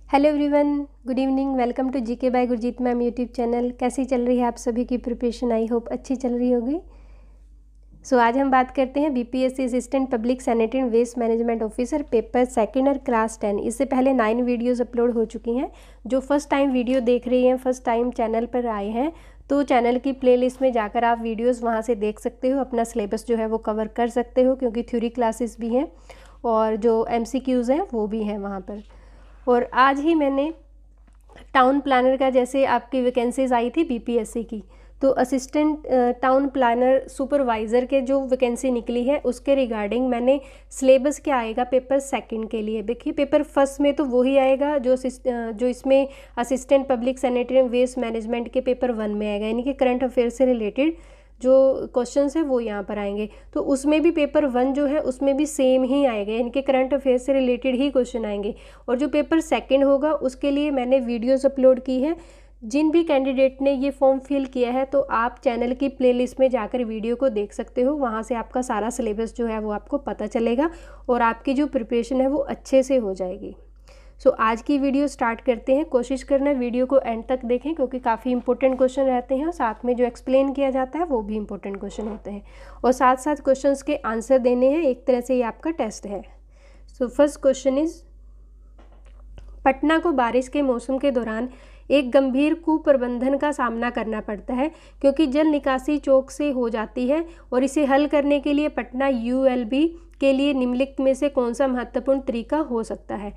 Hello everyone, good evening. Welcome to GK by Gurjeet ma'am YouTube channel. कैसी चल रही है आप सभी की प्रिपरेशन? आई होप अच्छी चल रही होगी। आज हम बात करते हैं BPSC assistant public sanitary and waste management officer paper second और क्लास 10। इससे पहले 9 वीडियोस अपलोड हो चुकी हैं। जो फर्स्ट टाइम वीडियो देख रही हैं, फर्स्ट टाइम चैनल पर आए हैं, तो चैनल की प्लेलिस्ट में जाकर आप वीडियोस वहां से देख सकते हो। अपना सिलेबस जो है वो कवर कर सकते हो, क्योंकि थ्योरी क्लासेस भी हैं और जो एमसीक्यूज़ हैं वो भी हैं वहाँ पर। और आज ही मैंने टाउन प्लानर का, जैसे आपकी वैकेंसीज आई थी बीपीएससी की, तो असिस्टेंट टाउन प्लानर सुपरवाइज़र के जो वैकेंसी निकली है उसके रिगार्डिंग मैंने सिलेबस क्या आएगा पेपर सेकंड के लिए। देखिए, पेपर फर्स्ट में तो वही आएगा जो इसमें assistant public sanitary and waste management के पेपर 1 में आएगा, यानी कि करंट अफेयर से रिलेटेड जो क्वेश्चंस है वो यहाँ पर आएंगे। तो उसमें भी पेपर 1 जो है उसमें भी सेम ही आएगा, यानी कि करंट अफेयर से रिलेटेड ही क्वेश्चन आएंगे। और जो पेपर सेकंड होगा उसके लिए मैंने वीडियोस अपलोड की है। जिन भी कैंडिडेट ने ये फॉर्म फिल किया है तो आप चैनल की प्लेलिस्ट में जाकर वीडियो को देख सकते हो। वहाँ से आपका सारा सिलेबस जो है वो आपको पता चलेगा और आपकी जो प्रिपरेशन है वो अच्छे से हो जाएगी। आज की वीडियो स्टार्ट करते हैं। कोशिश करना वीडियो को एंड तक देखें, क्योंकि काफ़ी इंपॉर्टेंट क्वेश्चन रहते हैं और साथ में जो एक्सप्लेन किया जाता है वो भी इंपॉर्टेंट क्वेश्चन होते हैं और साथ साथ क्वेश्चंस के आंसर देने हैं। एक तरह से ये आपका टेस्ट है। फर्स्ट क्वेश्चन इज, पटना को बारिश के मौसम के दौरान एक गंभीर कुप्रबंधन का सामना करना पड़ता है, क्योंकि जल निकासी चौक से हो जाती है और इसे हल करने के लिए पटना यूएलबी के लिए निम्नलिखित में से कौन सा महत्वपूर्ण तरीका हो सकता है?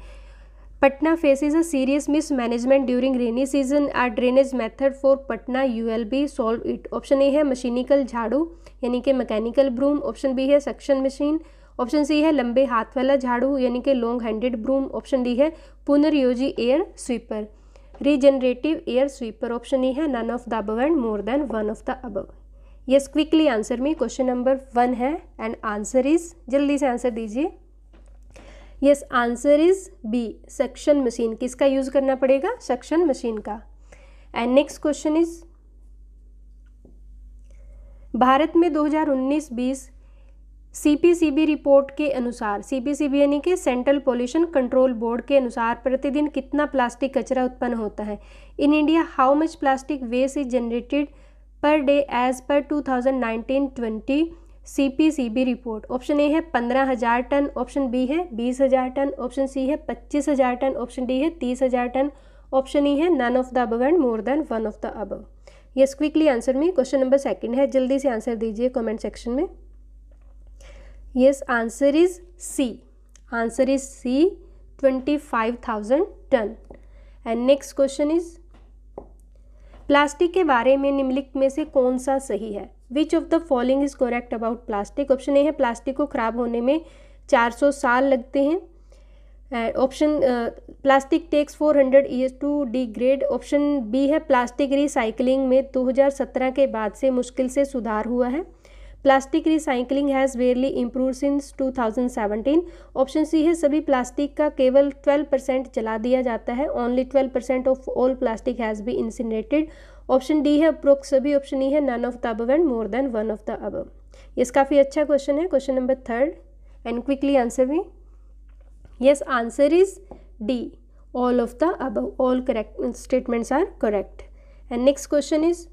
Patna faces a serious mismanagement during rainy season. Our drainage method for Patna ULB solve it. Option A है मशीनिकल झाड़ू, यानी कि मैकेनिकल ब्रूम। ऑप्शन बी है सक्शन मशीन। ऑप्शन सी है लंबे हाथ वाला झाड़ू, यानी कि long handed broom. Option D है पुनर्योजी air sweeper, regenerative air sweeper. Option E है none of the above and more than one of the above. Yes, quickly answer me. Question number 1 है एंड आंसर इज, जल्दी से answer दीजिए। Yes, answer is B, suction machine. किसका use करना पड़ेगा? Suction machine का। And next question is, Bharat में 2019-20 CPCB report के अनुसार, सीपीसीबी यानी कि सेंट्रल पोल्यूशन कंट्रोल बोर्ड के अनुसार प्रतिदिन कितना प्लास्टिक कचरा उत्पन्न होता है? In India how much plastic waste is generated per day as per 2019-20 CPCB report? Option A है 15,000 टन। ऑप्शन बी है 20,000 टन। ऑप्शन सी है 25,000 टन। ऑप्शन डी है 30,000 टन। ऑप्शन ई है none of the above and more than one of the above. Yes, quickly answer में। Question number 2 है, जल्दी से answer दीजिए कमेंट सेक्शन में। Yes, answer is C. Answer is C, 25,000 ton. And next question is, plastic के बारे में निम्नलिखित में से कौन सा सही है? Which of the following is correct about plastic? Option A है प्लास्टिक को खराब होने में 400 साल लगते हैं। Option plastic takes 400 years to degrade. Option B है प्लास्टिक रिसाइकलिंग में 2017 के बाद से मुश्किल से सुधार हुआ है। Plastic recycling has rarely improve since 2017। Option C है सभी प्लास्टिक का केवल 12% जला दिया जाता है। Only 12% of all plastic has be incinerated. Option D है उपरोक्त सभी। ऑप्शन ई है none of the above and more than one of the above. ये काफ़ी अच्छा क्वेश्चन है। Question number 3 and quickly answer me. Yes, answer is D, all of the above. All correct statements are correct. And next question is,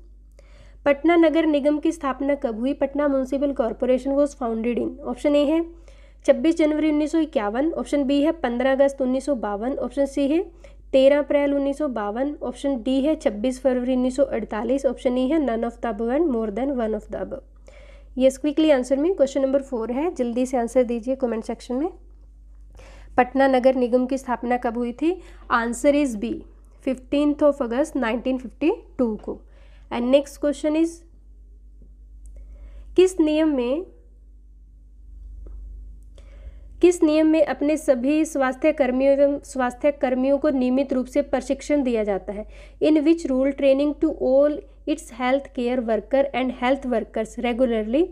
Patna नगर निगम की स्थापना कब हुई? Patna municipal corporation was founded in. Option A है 26 जनवरी 1951। Option B है 15 अगस्त 1952। Option C है 13 अप्रैल 1952। Option D है 26 फरवरी 1948। Option E है none of the above and more than one of the above. Yes, quickly answer में। क्वेश्चन नंबर 4 है, जल्दी से answer दीजिए कमेंट सेक्शन में। पटना नगर निगम की स्थापना कब हुई थी? आंसर इज बी, 15 अगस्त 1952 को। एंड नेक्स्ट क्वेश्चन इज, किस नियम में अपने सभी स्वास्थ्य कर्मियों को नियमित रूप से प्रशिक्षण दिया जाता है? In which rule training to all its health care worker and health workers regularly?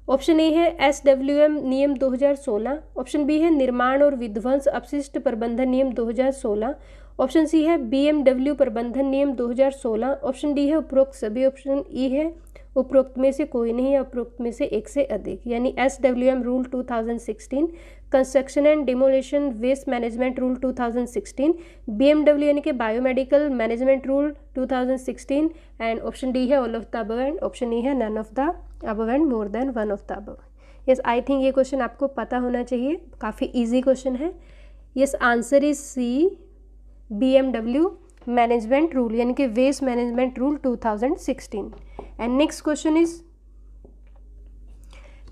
Option A है SWM नियम 2016। ऑप्शन बी है निर्माण और विध्वंस अपशिष्ट प्रबंधन नियम 2016। ऑप्शन सी है BMW प्रबंधन नियम 2016। ऑप्शन डी है उपरोक्त सभी। ऑप्शन ई है उपरोक्त में से कोई नहीं या उपरोक्त में से एक से अधिक, यानी SWM rule 2016 construction and demolition waste management rule 2016, BMW यानी कि biomedical management rule 2016, and option D है all of the above, and option E है none of the above and more than one of the above. Yes, I think ये question आपको पता होना चाहिए, काफ़ी इजी क्वेश्चन है। Yes, answer is C, BMW management rule यानी कि waste management rule 2016। And next question is,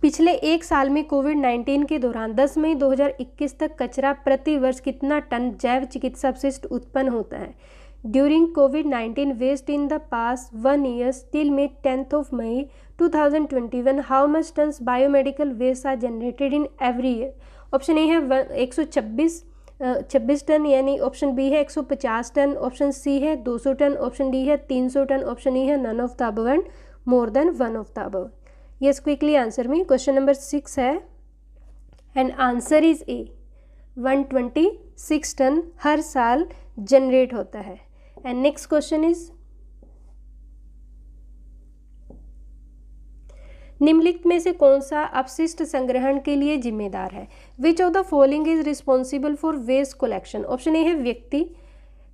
पिछले एक साल में कोविड-19 के दौरान 10 मई 2021 तक कचरा प्रति वर्ष कितना टन जैव चिकित्सा अपशिष्ट उत्पन्न होता है? ड्यूरिंग कोविड-19 वेस्ट इन द पास्ट 1 year till May 10th of May 2021 how much tons biomedical waste are generated in every year? Option A है 126 टन, यानी ऑप्शन बी है 150 टन, ऑप्शन सी है 200 टन, ऑप्शन डी है 300 टन, ऑप्शन ई है none of the above and more than one of the above. Yes, quickly answer me. Question number 6 है and answer is A, 126 ton हर साल generate होता है। And next question is, निम्नलिखित में से कौन सा अपशिष्ट संग्रहण के लिए जिम्मेदार है? Which of the following is responsible for waste collection? Option A है व्यक्ति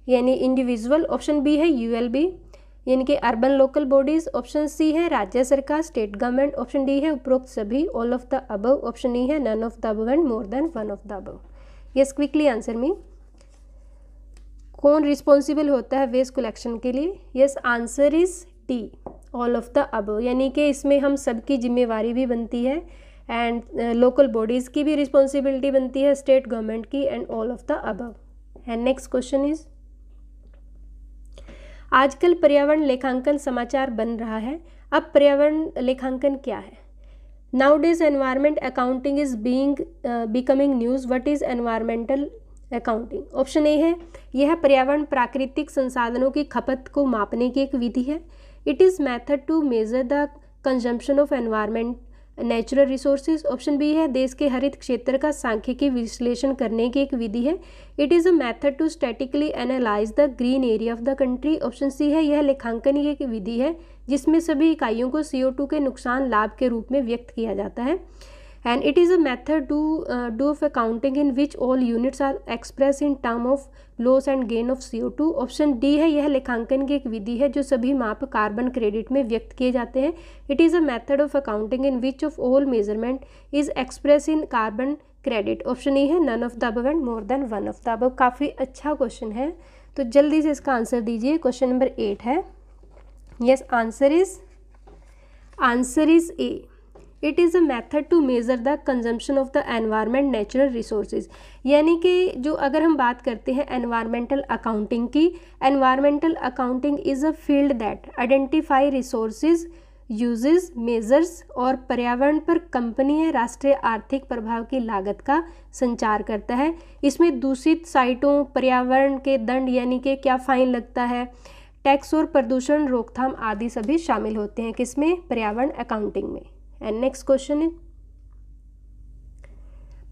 यानी इंडिविजुअल, ऑप्शन बी है ULB यानी कि urban local bodies, option C है राज्य सरकार स्टेट गवर्नमेंट, ऑप्शन डी है उपरोक्त सभी all of the above, option E है none of the above and more than one of the above. Yes, quickly answer me, कौन रिस्पॉन्सिबल होता है वेस्ट कलेक्शन के लिए? Yes, answer is D, all of the above, यानी कि इसमें हम सबकी जिम्मेवारी भी बनती है एंड लोकल बॉडीज़ की भी रिस्पॉन्सिबिलिटी बनती है, स्टेट गवर्नमेंट की, and all of the above. And next question is, आजकल पर्यावरण लेखांकन समाचार बन रहा है, अब पर्यावरण लेखांकन क्या है? Nowadays environment accounting is becoming news, what is environmental accounting? Option A है यह पर्यावरण प्राकृतिक संसाधनों की खपत को मापने की एक विधि है। It is method to measure the consumption of environment natural resources, option B है देश के हरित क्षेत्र का सांख्यिकी विश्लेषण करने की एक विधि है। It is a method to statically analyse the green area of the country, option C है यह लेखांकन की एक विधि है जिसमें सभी इकाइयों को CO2 के नुकसान लाभ के रूप में व्यक्त किया जाता है। And it is a method do of accounting in which all units are express in term of loss and gain of CO2, option D है यह लेखांकन की एक विधि है जो सभी माप कार्बन क्रेडिट में व्यक्त किए जाते हैं। It is a method of accounting in which of all measurement is express in carbon credit, option E है none of the above and more than one of the above. काफ़ी अच्छा question है, तो जल्दी से इसका आंसर दीजिए। Question number 8 है। Yes, answer is A, it is a method to measure the consumption of the environment natural resources, यानी कि जो अगर हम बात करते हैं एनवायरमेंटल अकाउंटिंग की, environmental accounting is a field that identify resources uses measures और पर्यावरण पर कंपनी या राष्ट्रीय आर्थिक प्रभाव की लागत का संचार करता है। इसमें दूषित साइटों, पर्यावरण के दंड यानी कि क्या फाइन लगता है, टैक्स और प्रदूषण रोकथाम आदि सभी शामिल होते हैं किसमें? पर्यावरण अकाउंटिंग में। एंड नेक्स्ट क्वेश्चन है,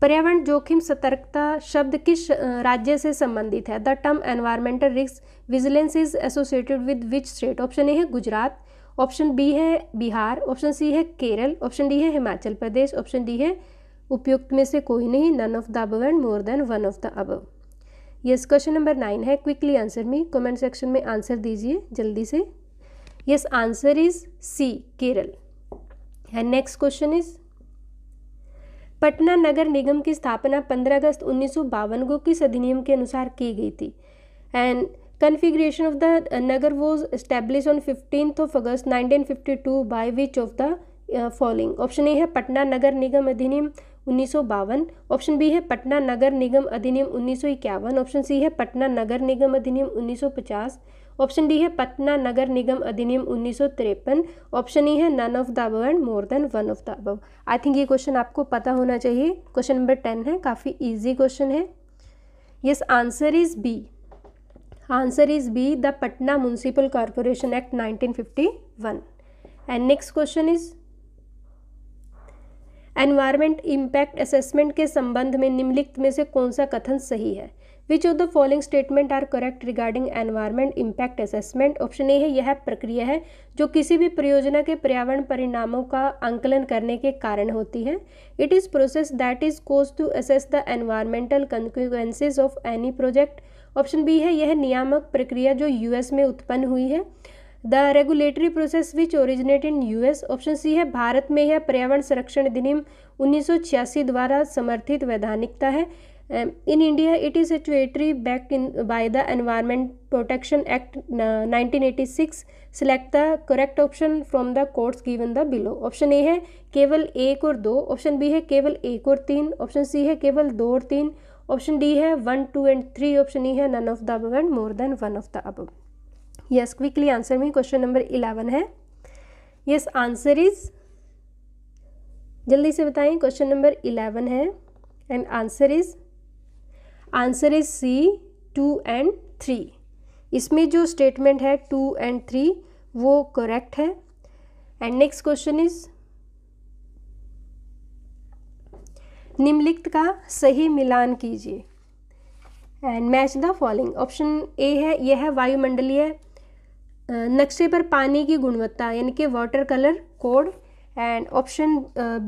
पर्यावरण जोखिम सतर्कता शब्द किस राज्य से संबंधित है? The term environmental risk vigilance is associated with which state? Option A है गुजरात, ऑप्शन बी है बिहार, ऑप्शन सी है केरल, ऑप्शन डी है हिमाचल प्रदेश, ऑप्शन डी है उपयुक्त में से कोई नहीं, none of the above and more than one of the above. Yes, question number 9 है। Quickly answer me, comment section में आंसर दीजिए जल्दी से। Yes, answer is C, Kerala. And next question is, Patna नगर निगम की स्थापना 15 अगस्त 1952 को किस अधिनियम के अनुसार की गई थी? And configuration of the Nagar was establish on 15th of August 1952 by which of the following? Option A है पटना नगर निगम अधिनियम 1952, ऑप्शन बी है पटना नगर निगम अधिनियम 1951, ऑप्शन सी है पटना नगर निगम अधिनियम 1950, ऑप्शन डी है पटना नगर निगम अधिनियम 1953, ऑप्शन ई है none of the above and more than one of the above. I think ये क्वेश्चन आपको पता होना चाहिए। क्वेश्चन नंबर 10 है, काफ़ी इजी क्वेश्चन है। Yes, answer is B, answer is B, the Patna municipal corporation act 1951। And next question is, environment impact assessment के संबंध में निम्नलिखित में से कौन सा कथन सही है? Which of the following statement are correct regarding environment impact assessment. Option A है यह प्रक्रिया है जो किसी भी परियोजना के पर्यावरण परिणामों का आंकलन करने के कारण होती है। It is process that is cause to assess the environmental consequences of any project. Option B है यह नियामक प्रक्रिया जो यूएस में उत्पन्न हुई है। The regulatory process which originate in US. Option C है भारत में यह पर्यावरण संरक्षण अधिनियम 1986 द्वारा समर्थित वैधानिकता है। In India it is statutory backed in by the environment protection act 1986। Select the correct option from the codes given the below. Option A है केवल 1 और 2। ऑप्शन बी है केवल 1 और 3। ऑप्शन सी है केवल 2 और 3। ऑप्शन डी है 1, 2 and 3। ऑप्शन ई है none of the above and more than one of the above. Yes, quickly answer में क्वेश्चन नंबर 11 है। यस, आंसर इज, जल्दी से बताएं, क्वेश्चन नंबर 11 है and answer is C 2 and 3। इसमें जो स्टेटमेंट है 2 and 3 वो करेक्ट है। एंड नेक्स्ट क्वेश्चन इज निम्नलिखित का सही मिलान कीजिए and match the following. Option A है यह है वायुमंडलीय नक्शे पर पानी की गुणवत्ता यानी कि water colour code. And option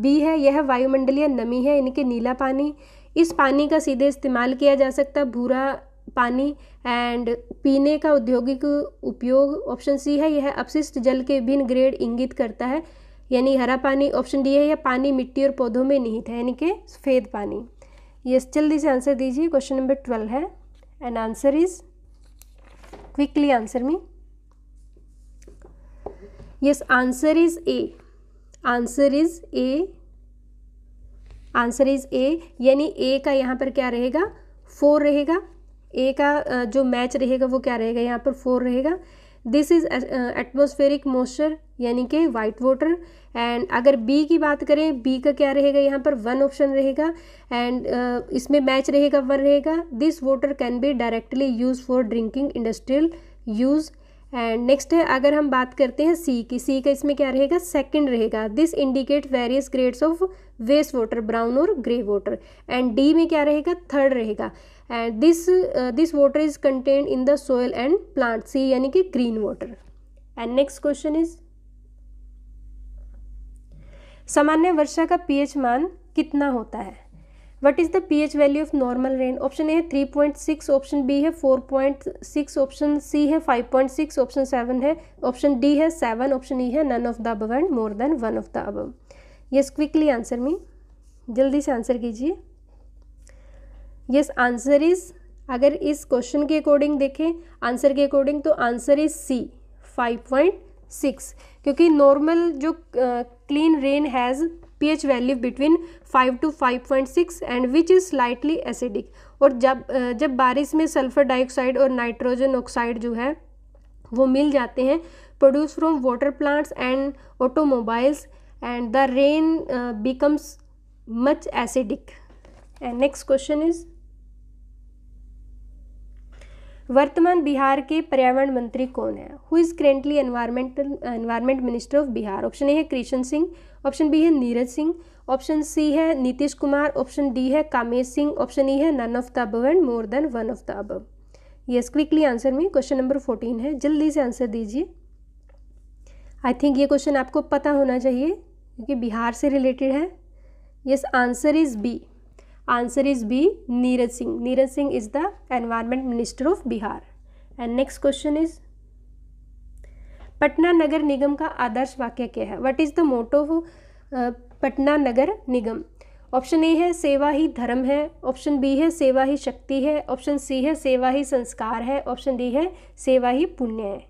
B है यह वायुमंडलीय नमी है यानी कि नीला पानी। इस पानी का सीधे इस्तेमाल किया जा सकता है, भूरा पानी एंड पीने का औद्योगिक उपयोग। ऑप्शन सी है यह अपशिष्ट जल के विभिन्न ग्रेड इंगित करता है यानी हरा पानी। ऑप्शन डी है यह पानी मिट्टी और पौधों में निहित है यानी कि सफ़ेद पानी। यस, जल्दी से आंसर दीजिए। क्वेश्चन नंबर 12 है and answer is, quickly answer me. Yes, answer is A. Answer is A. Answer is ए यानी ए का यहाँ पर क्या रहेगा, 4 रहेगा। ए का जो मैच रहेगा वो क्या रहेगा, यहाँ पर 4 रहेगा। दिस इज एटमॉस्फेरिक मॉइस्चर यानी कि वाइट वाटर। एंड अगर बी की बात करें, बी का क्या रहेगा, यहाँ पर 1 ऑप्शन रहेगा एंड इसमें मैच रहेगा 1 रहेगा। This water can be directly use for drinking industrial use. And next है अगर हम बात करते हैं सी की, सी का इसमें क्या रहेगा, 2nd रहेगा। This indicate various grades of waste water, brown और ग्रे वाटर। एंड डी में क्या रहेगा, 3rd रहेगा। And this water is contained in the soil and plant, C यानी कि green water. And next question is सामान्य वर्षा का पीएच मान कितना होता है। What is the pH value of normal rain. Option A है 3.6, ऑप्शन बी है 4.6, ऑप्शन सी है 5.6, ऑप्शन 7 है, ऑप्शन डी है 7, ऑप्शन ई है none of the above and more than one of the above. Yes, quickly answer me, जल्दी से answer कीजिए। Yes, answer is, अगर इस क्वेश्चन के अकॉर्डिंग देखें, आंसर के अकॉर्डिंग, तो आंसर इज सी 5.6, क्योंकि नॉर्मल जो clean rain has pH value between 5 to 5.6 and which is slightly acidic. और जब बारिश में सल्फर डाइऑक्साइड और नाइट्रोजन ऑक्साइड जो है वो मिल जाते हैं, produce from water plants and automobiles, and the rain becomes much acidic. And next question is वर्तमान बिहार के पर्यावरण मंत्री कौन है। Who is currently environment minister of Bihar. Option A है कृष्ण सिंह, ऑप्शन बी है नीरज सिंह, ऑप्शन सी है नीतीश कुमार, ऑप्शन डी है कामेश सिंह, ऑप्शन ई है none of the above and more than one of the above. Yes, quickly answer में क्वेश्चन नंबर 14 है, जल्दी से answer दीजिए। आई थिंक ये क्वेश्चन आपको पता होना चाहिए क्योंकि बिहार से रिलेटेड है। Yes, answer is B. Answer is B, Neeraj Singh. Neeraj Singh is the environment minister of Bihar. And next question is Patna नगर निगम का आदर्श वाक्य क्या है। What is the motto of Patna Nagar Nigam. Option A है सेवा ही धर्म है, ऑप्शन बी है सेवा ही शक्ति है, ऑप्शन सी है सेवा ही संस्कार है, ऑप्शन डी है सेवा ही पुण्य है,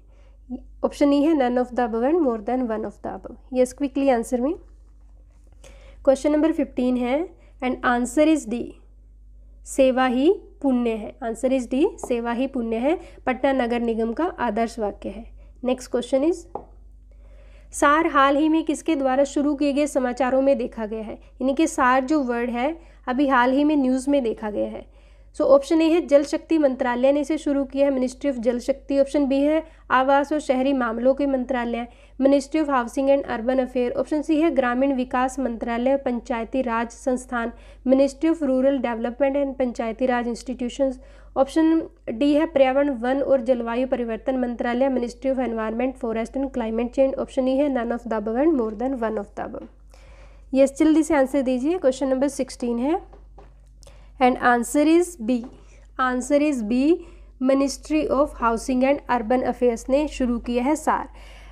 ऑप्शन ई है none of the above and more than one of the above. Yes, quickly answer में क्वेश्चन नंबर 15 है एंड आंसर इज डी, सेवा ही पुण्य है। आंसर इज डी, सेवा ही पुण्य है, पटना नगर निगम का आदर्श वाक्य है। नेक्स्ट क्वेश्चन इज सार हाल ही में किसके द्वारा शुरू किए गए समाचारों में देखा गया है। यानी कि सार जो वर्ड है अभी हाल ही में न्यूज़ में देखा गया है। सो ऑप्शन ए है जल शक्ति मंत्रालय ने इसे शुरू किया है, मिनिस्ट्री ऑफ जल शक्ति। ऑप्शन बी है आवास और शहरी मामलों के मंत्रालय, ministry of housing and urban affair. Option C है ग्रामीण विकास मंत्रालय, पंचायती राज संस्थान, ministry of rural development and Panchayati Raj institutions. Option D है पर्यावरण वन और जलवायु परिवर्तन मंत्रालय, ministry of environment, forest and climate change. Option E है none of the above and more than one of the above. Yes, जल्दी से आंसर दीजिए। क्वेश्चन नंबर 16 है and answer is B. Answer is B, ministry of housing and urban affairs ने शुरू किया है SAAR.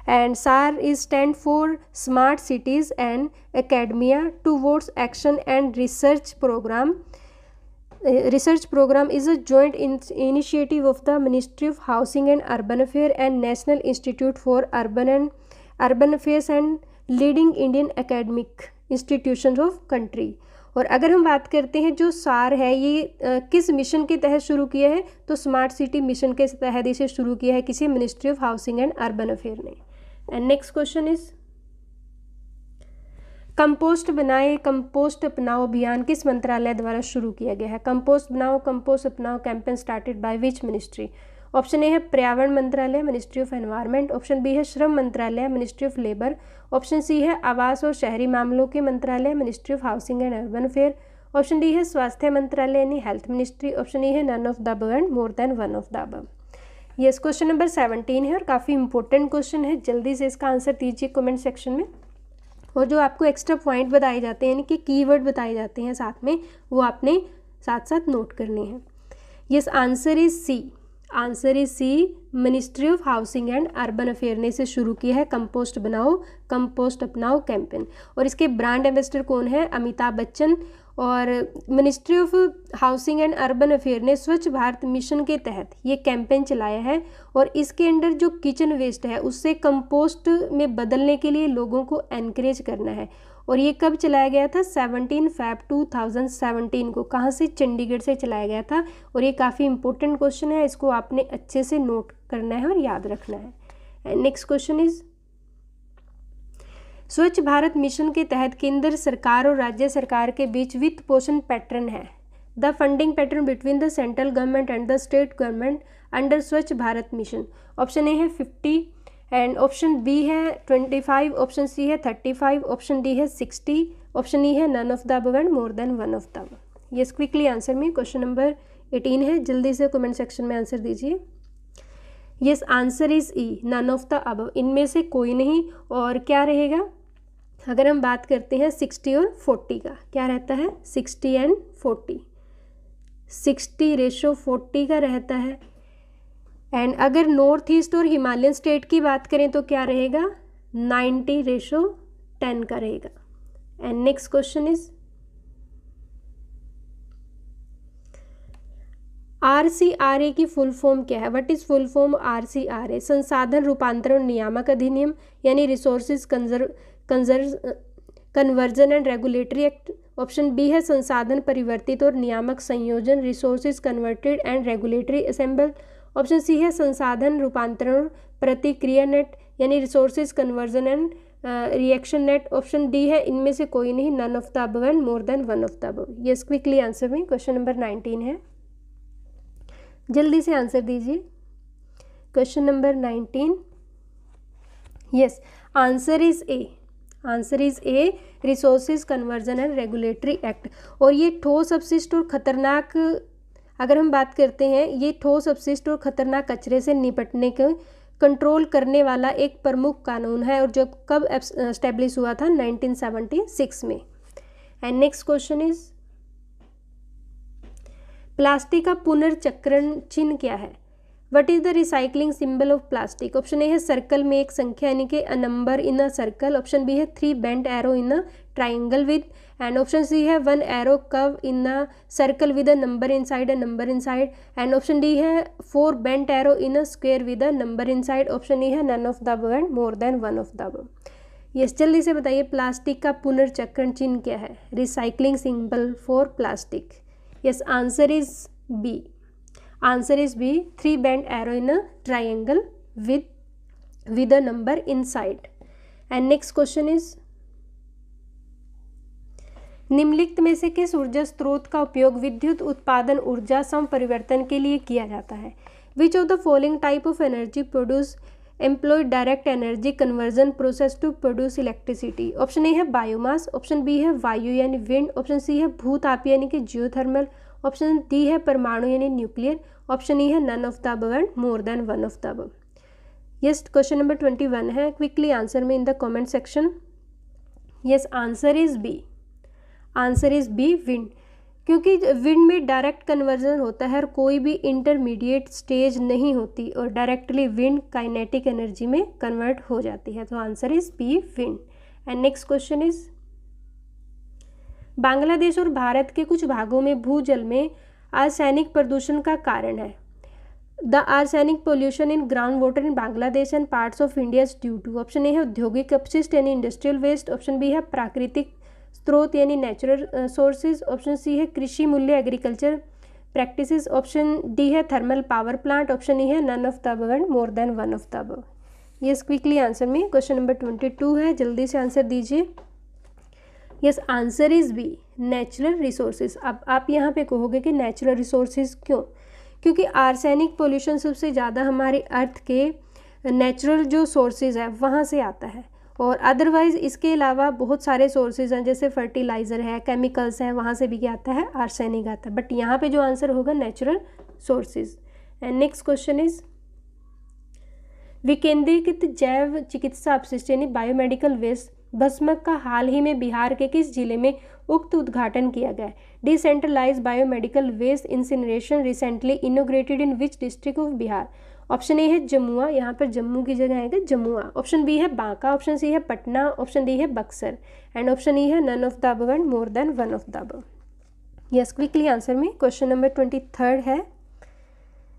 And SAAR is stand for smart cities and academia towards action and research programme. Research programme is a joint initiative of the Ministry of Housing and Urban Affairs and National Institute for Urban Affairs and leading Indian academic institutions of country। और अगर हम बात करते हैं जो सार है ये किस मिशन के तहत शुरू किया है, तो स्मार्ट सिटी मिशन के तहत इसे शुरू किया है किसी ministry of housing and urban affair ने। And next question is compost बनाए कंपोस्ट अपनाओ अभियान किस मंत्रालय द्वारा शुरू किया गया है? कंपोस्ट बनाओ कंपोस्ट अपनाओ campaign started by which ministry? Option A है पर्यावरण मंत्रालय, ministry of environment. Option B है श्रम मंत्रालय, ministry of labour. Option C है आवास और शहरी मामलों के मंत्रालय, ministry of housing and urban affair. Option D है स्वास्थ्य मंत्रालय यानी हेल्थ मिनिस्ट्री। ऑप्शन ई है none of the above and more than one of the above. Yes, question number 17 है और काफ़ी इंपॉर्टेंट क्वेश्चन है। जल्दी से इसका आंसर दीजिए कमेंट सेक्शन में। और जो आपको एक्स्ट्रा पॉइंट बताए जाते हैं यानी कि कीवर्ड बताए जाते हैं साथ में, वो आपने साथ साथ नोट करने हैं। Yes, answer is C. Answer is C, ministry of housing and urban affair ने इसे शुरू किया है कंपोस्ट बनाओ कंपोस्ट अपनाओ कैंपेन। और इसके ब्रांड एम्बेसडर कौन है? अमिताभ बच्चन। और ministry of housing and urban affair ने स्वच्छ भारत मिशन के तहत ये कैंपेन चलाया है। और इसके अंडर जो किचन वेस्ट है उससे कंपोस्ट में बदलने के लिए लोगों को एनकरेज करना है। और ये कब चलाया गया था? 17 फ़रवरी 2017 को। कहाँ से? चंडीगढ़ से चलाया गया था। और ये काफ़ी इंपॉर्टेंट क्वेश्चन है, इसको आपने अच्छे से नोट करना है और याद रखना है। नेक्स्ट क्वेश्चन इज स्वच्छ भारत मिशन के तहत केंद्र सरकार और राज्य सरकार के बीच वित्त पोषण पैटर्न है। The funding pattern between the central government and the state government under स्वच्छ भारत मिशन। ऑप्शन ए है 50 एंड ऑप्शन बी है 25, ऑप्शन सी है 35, ऑप्शन डी है 60, ऑप्शन ई है none of the above and more than one of the above. Yes, quickly answer में। Question number 18 है, जल्दी से कमेंट सेक्शन में आंसर दीजिए। Yes, answer is E, none of the above, इनमें से कोई नहीं। और क्या रहेगा? अगर हम बात करते हैं 60 और 40 का, क्या रहता है? 60 एंड 40, 60:40 का रहता है। एंड अगर नॉर्थ ईस्ट और हिमालयन स्टेट की बात करें तो क्या रहेगा? 90:10 का रहेगा। And next question is RCRA की फुल फॉर्म क्या है? What is full form RCRA? संसाधन रूपांतरण नियामक अधिनियम यानी resources conversion and regulatory act. Option B है संसाधन परिवर्तित और नियामक संयोजन, resources converted and regulatory assemble. Option C है संसाधन रूपांतरण प्रतिक्रिया नेट यानी resources conversion and reaction net. Option D है इनमें से कोई नहीं, none of the above and more than one of the above. Yes, quickly answer में। क्वेश्चन नंबर 19 है, जल्दी से आंसर दीजिए। Question number 19। Yes, answer is A. Answer is A, resources conversion and regulatory act. और ये ठोस अपशिष्ट और खतरनाक, अगर हम बात करते हैं, ये ठोस अपशिष्ट और खतरनाक कचरे से निपटने के कंट्रोल करने वाला एक प्रमुख कानून है। और जो कब एस्टेब्लिश हुआ था? 1976 में। And next question is plastic का पुनर्चक्रण चिन्ह क्या है? What is the recycling symbol of plastic? Option A है सर्कल में एक संख्या यानी कि a number in a circle. Option B है 3 bent arrow in a triangle with. And option C है 1 arrow curve in a circle with a number inside a number inside. And option D है 4 bent arrow in a square with a number inside. Option E है none of the above and more than one of the above. Yes, जल्दी से बताइए plastic का पुनर्चक्रण चिन्ह क्या है? Recycling symbol for plastic. Yes, answer is B. Answer is B, 3 bent arrow in a triangle with a number inside. And next question is निम्नलिखित में से किस ऊर्जा स्रोत का उपयोग विद्युत उत्पादन ऊर्जा संपरिवर्तन के लिए किया जाता है? Which of the following type of energy produce employ direct energy conversion process to produce electricity? Option A है बायोमास, ऑप्शन बी है वायु यानी विंड, ऑप्शन सी है भूतापीय यानी कि जियोथर्मल, ऑप्शन डी है परमाणु यानी न्यूक्लियर, ऑप्शन ई है none of the above and more than one of the above. Yes, question number 21 है, quickly answer me in the comment section. Yes, answer is B, answer is B wind, क्योंकि wind में direct conversion होता है और कोई भी intermediate stage नहीं होती और डायरेक्टली विंड काइनेटिक एनर्जी में कन्वर्ट हो जाती है। तो answer is B wind. And next question is, Bangladesh और भारत के कुछ भागों में भूजल में आर्सेनिक प्रदूषण का कारण है। The arsenic pollution in ground water in Bangladesh and parts of India is due to, option A है औद्योगिक अपशिष्ट यानी इंडस्ट्रियल वेस्ट, ऑप्शन बी है प्राकृतिक स्रोत यानी नेचुरल सोर्सेज, ऑप्शन सी है कृषि मूल्य एग्रीकल्चर प्रैक्टिसेस, ऑप्शन डी है thermal power plant, option E है none of the above and more than one of the above. Yes, quickly answer में क्वेश्चन नंबर 22 है, जल्दी से आंसर दीजिए। Yes, answer is B natural resources. अब आप यहाँ पे कहोगे कि नेचुरल रिसोर्सेज क्यों? क्योंकि आर्सेनिक पोल्यूशन सबसे ज़्यादा हमारे अर्थ के नेचुरल जो सोर्सेज है वहाँ से आता है, और अदरवाइज़ इसके अलावा बहुत सारे सोर्सेज हैं जैसे फर्टिलाइज़र है, केमिकल्स हैं, वहाँ से भी क्या आता है? आर्सेनिक आता है। बट यहाँ पे जो आंसर होगा natural sources. And next question is, विकेंद्रीकृत जैव चिकित्सा अपशिष्ट यानी बायोमेडिकल वेस्ट भस्मक का हाल ही में बिहार के किस जिले में उक्त उद्घाटन किया गया? Decentralise biomedical waste incineration recently inaugurated in which district of Bihar, option A है जमुआ, यहाँ पर जम्मू की जगह आएगा जमुआ, ऑप्शन बी है बांका, ऑप्शन सी है पटना, ऑप्शन डी है बक्सर, एंड ऑप्शन ई है none of the above and more than one of the above. Yes, quickly answer में क्वेश्चन नंबर 23 है।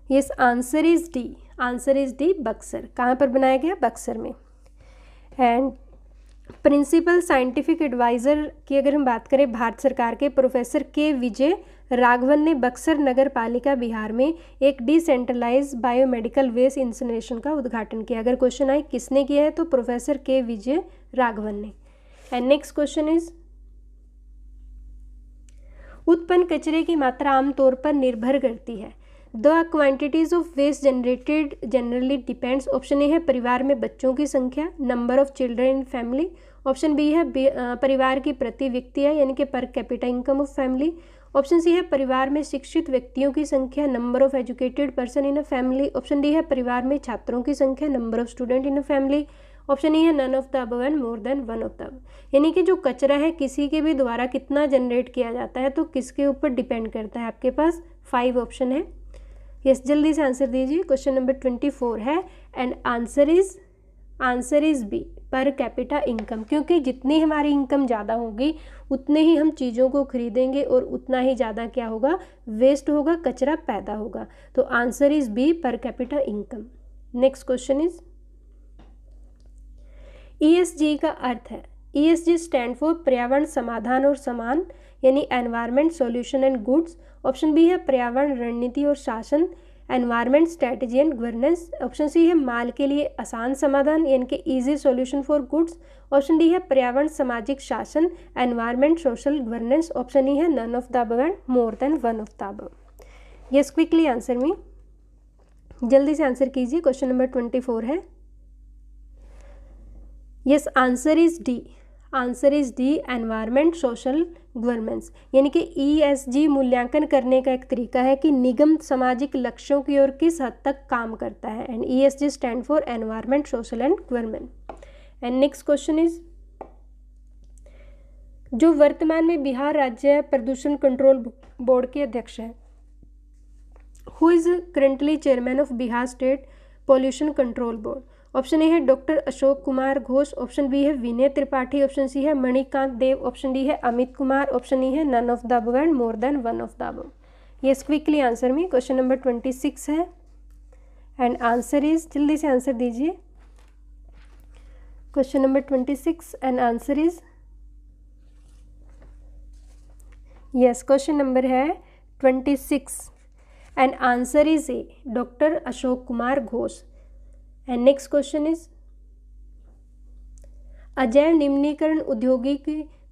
Yes, answer is D, answer is D Buxar. कहाँ पर बनाया गया? बक्सर में। एंड प्रिंसिपल साइंटिफिक एडवाइज़र की अगर हम बात करें भारत सरकार के, प्रोफेसर के विजय राघवन ने बक्सर नगर पालिका बिहार में एक डिसेंट्रलाइज बायोमेडिकल वेस्ट इंसिनरेशन का उद्घाटन किया। अगर क्वेश्चन आए किसने किया है तो प्रोफेसर के विजय राघवन ने। एंड नेक्स्ट क्वेश्चन इज, उत्पन्न कचरे की मात्रा आमतौर पर निर्भर करती है। The quantities of waste generated generally depends, option A है परिवार में बच्चों की संख्या, number of children in family, option B है परिवार की प्रति व्यक्ति है यानी कि per capita income of family, option C है परिवार में शिक्षित व्यक्तियों की संख्या, number of educated person in a family, option D है परिवार में छात्रों की संख्या, number of student in a family, option E है none of the above and more than one of the above. यानी कि जो कचरा है किसी के भी द्वारा कितना जनरेट किया जाता है तो किसके ऊपर डिपेंड करता है? आपके पास 5 ऑप्शन है। यस, जल्दी से आंसर दीजिए। क्वेश्चन नंबर 24 है and answer is B per capita income, क्योंकि जितनी हमारी इनकम ज़्यादा होगी उतने ही हम चीज़ों को खरीदेंगे और उतना ही ज़्यादा क्या होगा? वेस्ट होगा, कचरा पैदा होगा। तो answer is B per capita income. Next question is, ESG का अर्थ है, ESG स्टैंड फॉर पर्यावरण समाधान और समान यानी environment solution and goods, option B है पर्यावरण रणनीति और शासन, environment strategy and governance, option C है माल के लिए आसान समाधान यानी कि easy solution for goods, option D है पर्यावरण सामाजिक शासन, environment social governance, option E है none of the above and more than one of the above. Yes, quickly answer में जल्दी से आंसर कीजिए। क्वेश्चन नंबर 24 है। Yes, answer is D, answer is D environment social governance, यानी कि ESG मूल्यांकन करने का एक तरीका है कि निगम सामाजिक लक्ष्यों की ओर किस हद तक काम करता है। And ESG stand for environment social and governance. And next question is, जो वर्तमान में बिहार राज्य प्रदूषण कंट्रोल बोर्ड के अध्यक्ष हैं, who is currently chairman of Bihar state pollution control board, option A है doctor Ashok Kumar Ghosh, option B है विनय त्रिपाठी, ऑप्शन सी है मणिकांत देव, ऑप्शन डी है अमित कुमार, ऑप्शन ई है none of the above and more than one of the above. Yes, quickly answer में question number 26 है and answer is, जल्दी से answer दीजिए। Question number 26 and answer is, yes, question number है 26 and answer is A doctor Ashok Kumar Ghosh. And next question is, अजैव निम्नीकरण औद्योगिक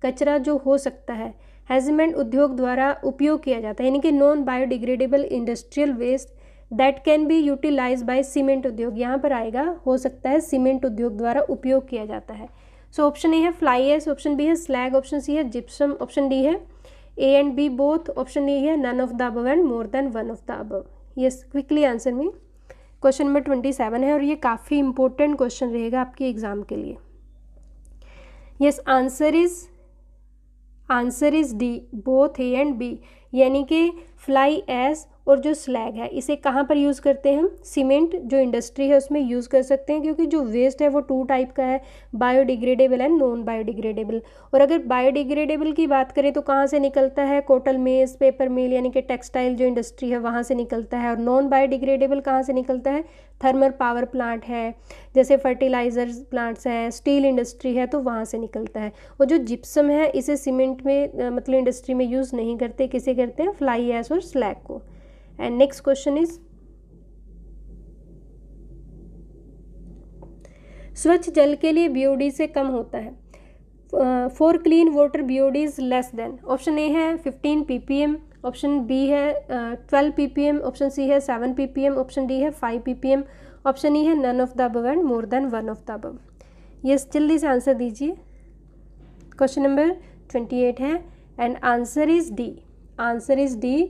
कचरा जो हो सकता है हैजमेंट उद्योग द्वारा उपयोग किया जाता है, यानी कि non biodegradable industrial waste that can be utilise by cement उद्योग, यहाँ पर आएगा हो सकता है सीमेंट उद्योग द्वारा उपयोग किया जाता है। सो ऑप्शन ए है फ्लाई ऐश, ऑप्शन बी है स्लैग, ऑप्शन सी है जिप्सम, ऑप्शन डी है A and B both, option A है none of the above and more than one of the above. Yes, quickly answer me. Question number 27 है और ये काफ़ी important question रहेगा आपके exam के लिए। Yes, answer is D, both A and B, यानी कि फ्लाई ऐश और जो स्लैग है इसे कहाँ पर यूज़ करते हैं हम? सीमेंट जो इंडस्ट्री है उसमें यूज़ कर सकते हैं, क्योंकि जो वेस्ट है वो टू टाइप का है, बायोडिग्रेडेबल एंड नॉन बायोडिग्रेडेबल। और अगर बायोडिग्रेडेबल की बात करें तो कहाँ से निकलता है? कॉटन मिल्स, पेपर मिल यानी कि टेक्सटाइल जो इंडस्ट्री है वहाँ से निकलता है। और नॉन बायोडिग्रेडेबल कहाँ से निकलता है? थर्मल पावर प्लांट है, जैसे फर्टिलाइजर प्लांट्स हैं, स्टील इंडस्ट्री है, तो वहाँ से निकलता है। और जो जिप्सम है इसे सीमेंट में मतलब इंडस्ट्री में यूज़ नहीं करते, किसे करते हैं? फ्लाई ऐश और स्लैग को। एंड नेक्स्ट क्वेश्चन इज, स्वच्छ जल के लिए बीओडी से कम होता है। For clean water BOD is less then, option A है 15 ppm, ऑप्शन बी है 12 ppm, ऑप्शन सी है 7 ppm, ऑप्शन डी है 5 ppm, ऑप्शन ई है none of the above and more than one of the above. Yes, जल्दी से answer दीजिए। Question number 28 है and answer is D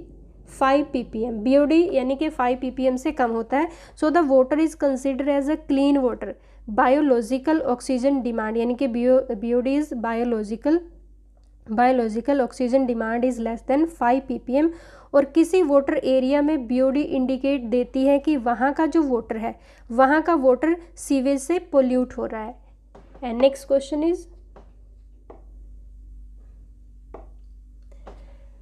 5 ppm। BOD यानी कि 5 ppm से कम होता है। So the water is consider as a clean water. Biological oxygen demand यानी कि BOD is biological oxygen demand is less than 5 ppm। और किसी वाटर एरिया में बीओडी इंडिकेट देती है कि वहाँ का जो वाटर है, वहाँ का वाटर सीवेज से पोल्यूट हो रहा है। एंड नेक्स्ट क्वेश्चन इज,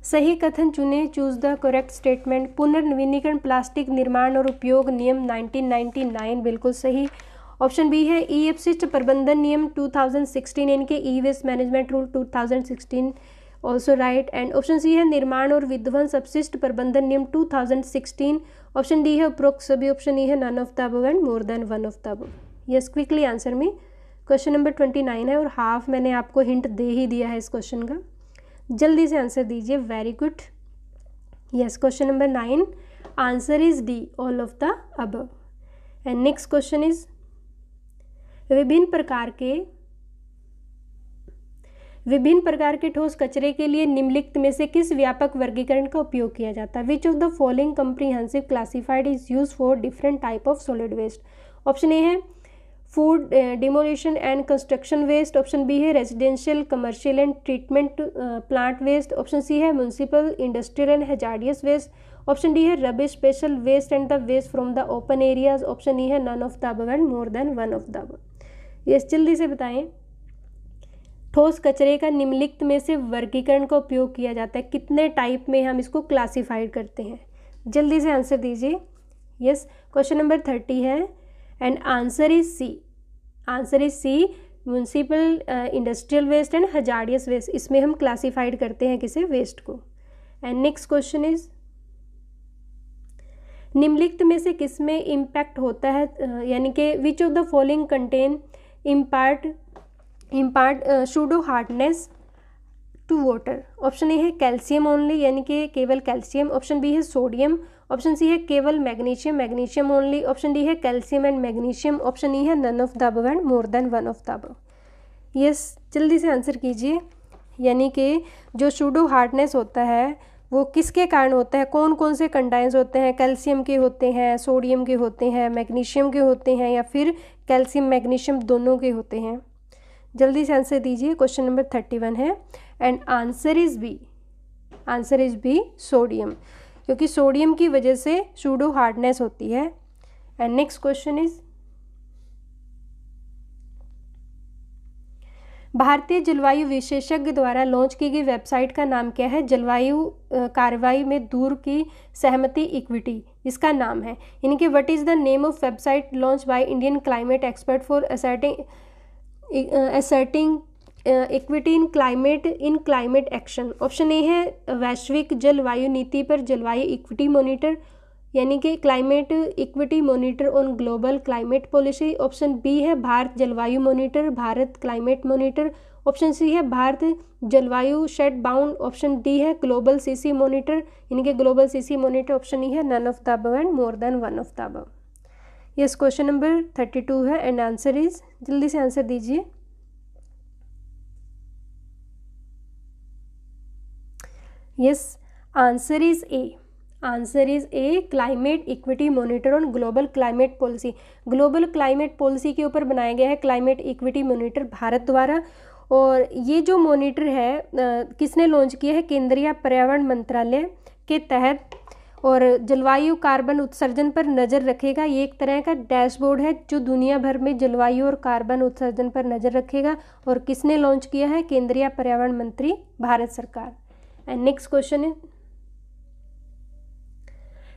सही कथन चुने, चूज द करेक्ट स्टेटमेंट। पुनर्नवीनीकरण प्लास्टिक निर्माण और उपयोग नियम 1999 बिल्कुल सही। ऑप्शन बी है ई अपशिष्ट प्रबंधन नियम 2016 यानी कि E waste management rule 2016, also right. And option C है निर्माण और विध्वंस अपशिष्ट प्रबंधन नियम 2016, ऑप्शन डी है उपरोक्त सभी, ऑप्शन ई है none of the above and more than one of the above. Yes, quickly answer me. Question number 29 है और हाफ मैंने आपको हिंट दे ही दिया है इस क्वेश्चन का, जल्दी से आंसर दीजिए। Very good. Yes, question number 9, answer is D all of the above. And next question is, विभिन्न प्रकार के ठोस कचरे के लिए निम्नलिखित में से किस व्यापक वर्गीकरण का उपयोग किया जाता है? Which of the following comprehensive classified is use for different type of solid waste? Option A है food demolition and construction waste, option B है residential commercial and treatment plant waste, option C है municipal industrial and hazardous waste, option D है rubbish special waste and the waste from the open areas, option E है none of the above and more than one of the above. Yes, जल्दी से बताएं। ठोस कचरे का निम्नलिखित में से वर्गीकरण का उपयोग किया जाता है, कितने टाइप में हम इसको क्लासीफाइड करते हैं? जल्दी से आंसर दीजिए। यस, क्वेश्चन नंबर 30 है and answer is C municipal industrial waste and hazardous waste, इसमें हम क्लासीफाइड करते हैं किसे? वेस्ट को। एंड नेक्स्ट क्वेश्चन इज, निम्नलिखित में से किसमें इम्पैक्ट होता है यानी कि which of the following contain impart pseudo hardness to water? Option A है कैल्शियम ओनली यानी कि केवल कैल्शियम, ऑप्शन बी है सोडियम, ऑप्शन सी है केवल मैग्नीशियम ओनली, ऑप्शन डी है calcium and magnesium, option E है none of the above and more than one of the above. Yes, जल्दी से आंसर कीजिए। यानी कि जो सूडो हार्डनेस होता है वो किसके कारण होता है? कौन कौन से कंडाइंस होते हैं? कैल्शियम के होते हैं, सोडियम के होते हैं, मैग्नीशियम के होते हैं, या फिर कैल्शियम मैग्नीशियम दोनों के होते हैं? जल्दी से आंसर दीजिए। क्वेश्चन नंबर 31 है and answer is B sodium, क्योंकि सोडियम की वजह से सूडो हार्डनेस होती है। एंड नेक्स्ट क्वेश्चन इज, भारतीय जलवायु विशेषज्ञ द्वारा लॉन्च की गई वेबसाइट का नाम क्या है? जलवायु कार्रवाई में दूर की सहमति इक्विटी इसका नाम है, यानी कि what is the name of website launch by Indian climate expert for asserting equity in climate action? Option A है वैश्विक जलवायु नीति पर जलवायु इक्विटी मॉनिटर यानी कि climate equity monitor on global climate policy, option B है भारत जलवायु monitor, Bharat climate monitor, option C है भारत जलवायु शेड बाउंड, ऑप्शन डी है ग्लोबल सीसी मॉनिटर यानी कि global CC monitor, option E है none of the above and more than one of the above. Yes, question number 32 है and answer is, जल्दी से answer दीजिए। Yes, answer is A. Answer is A, climate equity monitor on global climate policy. Global climate policy के ऊपर बनाया गया है climate equity monitor Bharat द्वारा। और ये जो मॉनिटर है किसने लॉन्च किया है? केंद्रीय पर्यावरण मंत्रालय के तहत। और जलवायु कार्बन उत्सर्जन पर नज़र रखेगा। ये एक तरह का डैशबोर्ड है जो दुनिया भर में जलवायु और कार्बन उत्सर्जन पर नज़र रखेगा। और किसने लॉन्च किया है? केंद्रीय पर्यावरण मंत्री भारत सरकार। एंड नेक्स्ट क्वेश्चन है,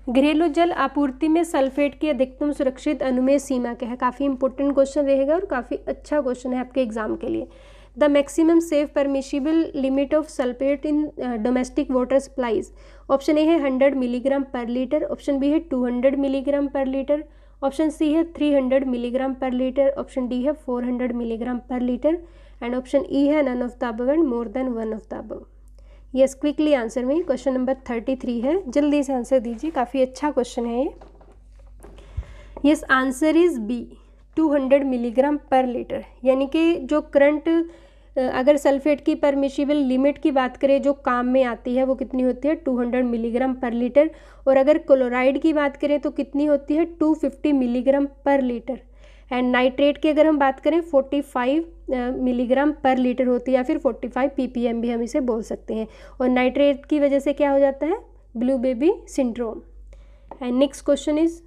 घरेलू जल आपूर्ति में सल्फेट की अधिकतम सुरक्षित अनुमेय सीमा क्या है? काफ़ी इंपॉर्टेंट क्वेश्चन रहेगा और काफ़ी अच्छा क्वेश्चन है आपके एग्जाम के लिए। The maximum safe permissible limit of sulphate in domestic water supplies. Option A है 100 milligram per litre, option B है 200 milligram per litre, option C है 300 milligram per litre, option D है 400 milligram per litre, and option E है none of the above and more than one of the above. Yes, quickly answer में। Question number 33 है, जल्दी से answer दीजिए, काफ़ी अच्छा क्वेश्चन है ये। Yes, answer is B, 200 milligram per litre. यानी कि जो करंट अगर सल्फेट की परमिशिबल लिमिट की बात करें जो काम में आती है वो कितनी होती है? 200 मिलीग्राम पर लीटर। और अगर क्लोराइड की बात करें तो कितनी होती है? 250 milligram per litre. And nitrate की अगर हम बात करें 45 मिलीग्राम पर लीटर होती है, या फिर 45 ppm भी हम इसे बोल सकते हैं। और नाइट्रेट की वजह से क्या हो जाता है? Blue baby syndrome. And next question is,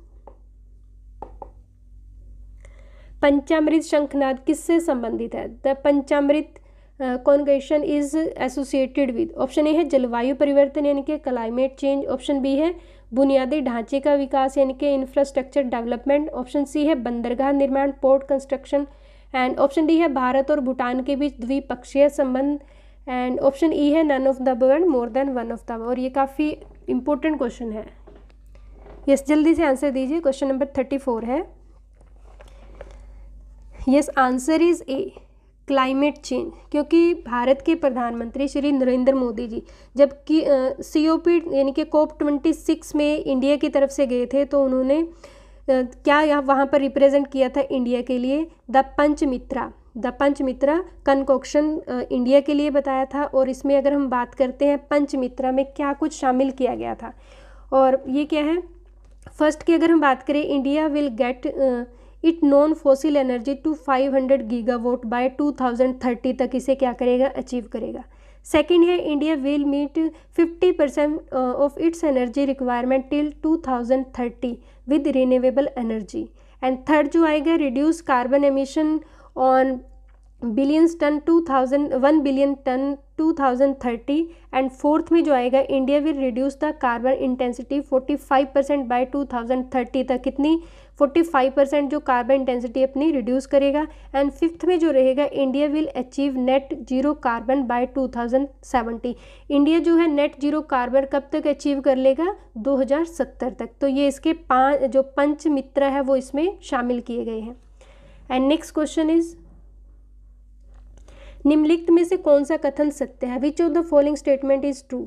Panchamrit शंखनाद किससे संबंधित है? The Panchamrit congregation is associated with. Option A है जलवायु परिवर्तन यानी कि क्लाइमेट चेंज, ऑप्शन बी है बुनियादी ढांचे का विकास यानी कि इंफ्रास्ट्रक्चर डेवलपमेंट, ऑप्शन सी है बंदरगाह निर्माण port construction, and option D है भारत और भूटान के बीच द्विपक्षीय संबंध, एंड ऑप्शन ई है none of the above and more than one of the above. और ये काफ़ी इंपॉर्टेंट क्वेश्चन है। यस, जल्दी से आंसर दीजिए। क्वेश्चन नंबर 34 है। Yes, answer is A, climate change. क्योंकि भारत के प्रधानमंत्री श्री नरेंद्र मोदी जी जबकि COP यानी कि COP26 में इंडिया की तरफ से गए थे तो उन्होंने क्या यहाँ वहाँ पर रिप्रेजेंट किया था इंडिया के लिए? द पंचमित्रा कनकॉक्शन इंडिया के लिए बताया था। और इसमें अगर हम बात करते हैं पंचमित्रा में क्या कुछ शामिल किया गया था, और ये क्या है? फर्स्ट की अगर हम बात करें, India will get it non fossil energy to 500 gigawatt by 2030 तक इसे क्या करेगा? अचीव करेगा। सेकेंड है, India will meet 50% of its energy requirement till 2030 with renewable energy. And third जो आएगा, reduce carbon emission on billions ton 1 billion ton 2030। And fourth में जो आएगा, India will reduce the carbon intensity 45% by 2030 तक। कितनी? 45% जो carbon intensity अपनी reduce करेगा। एंड फिफ्थ में जो रहेगा, India will achieve net zero carbon bye 2070। India जो है नेट जीरो कार्बन कब तक अचीव कर लेगा? 2070 तक। तो ये इसके 5 जो पंचमित्र है वो इसमें शामिल किए गए हैं। एंड नेक्स्ट क्वेश्चन इज, निम्नलिखित में से कौन सा कथन सत्य है? Which of the following statement is true?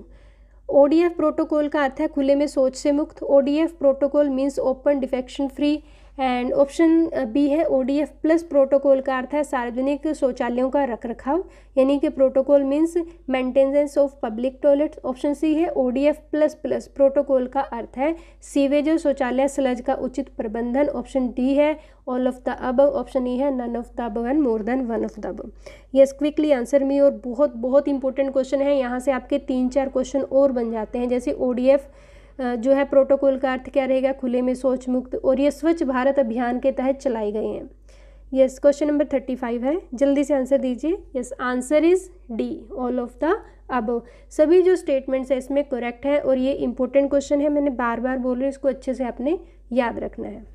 ODF protocol का अर्थ है खुले में शौच से मुक्त। ODF protocol means open defecation free. And option B है ODF प्लस प्रोटोकॉल का अर्थ है सार्वजनिक शौचालयों का रखरखाव यानी कि protocol means maintenance of public toilets. Option C है ODF प्लस प्लस प्रोटोकॉल का अर्थ है सीवेज और शौचालय स्लज का उचित प्रबंधन। ऑप्शन डी है all of the above, option E है none of the above and more than one of the above. Yes, quickly answer me. और बहुत बहुत इंपॉर्टेंट क्वेश्चन है, यहाँ से आपके 3-4 क्वेश्चन और बन जाते हैं। जैसे ODF जो है प्रोटोकॉल का अर्थ क्या रहेगा? खुले में शौच मुक्त, और ये स्वच्छ भारत अभियान के तहत चलाए गए हैं। यस, क्वेश्चन नंबर 35 है, जल्दी से आंसर दीजिए। Yes, answer is D all of the above. सभी जो स्टेटमेंट्स है इसमें करेक्ट है और ये इंपॉर्टेंट क्वेश्चन है, मैंने बार बार बोल रही हूँ, इसको अच्छे से आपने याद रखना है।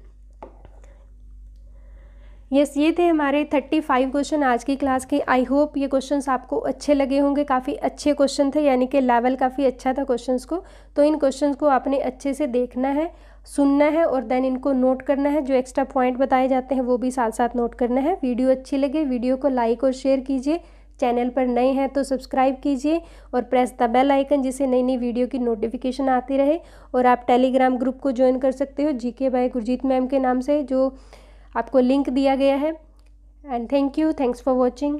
यस, ये थे हमारे 35 क्वेश्चन आज की क्लास के। आई होप ये क्वेश्चंस आपको अच्छे लगे होंगे, काफ़ी अच्छे क्वेश्चन थे, यानी कि लेवल काफ़ी अच्छा था क्वेश्चंस को। तो इन क्वेश्चंस को आपने अच्छे से देखना है, सुनना है और देन इनको नोट करना है। जो एक्स्ट्रा पॉइंट बताए जाते हैं वो भी साथ साथ नोट करना है। वीडियो अच्छी लगे वीडियो को लाइक और शेयर कीजिए। चैनल पर नए हैं तो सब्सक्राइब कीजिए और प्रेस द बेल आइकन जिससे नई नई वीडियो की नोटिफिकेशन आती रहे। और आप टेलीग्राम ग्रुप को ज्वाइन कर सकते हो GK बाय गुरजीत मैम के नाम से, जो आपको लिंक दिया गया है। And thank you, thanks for watching.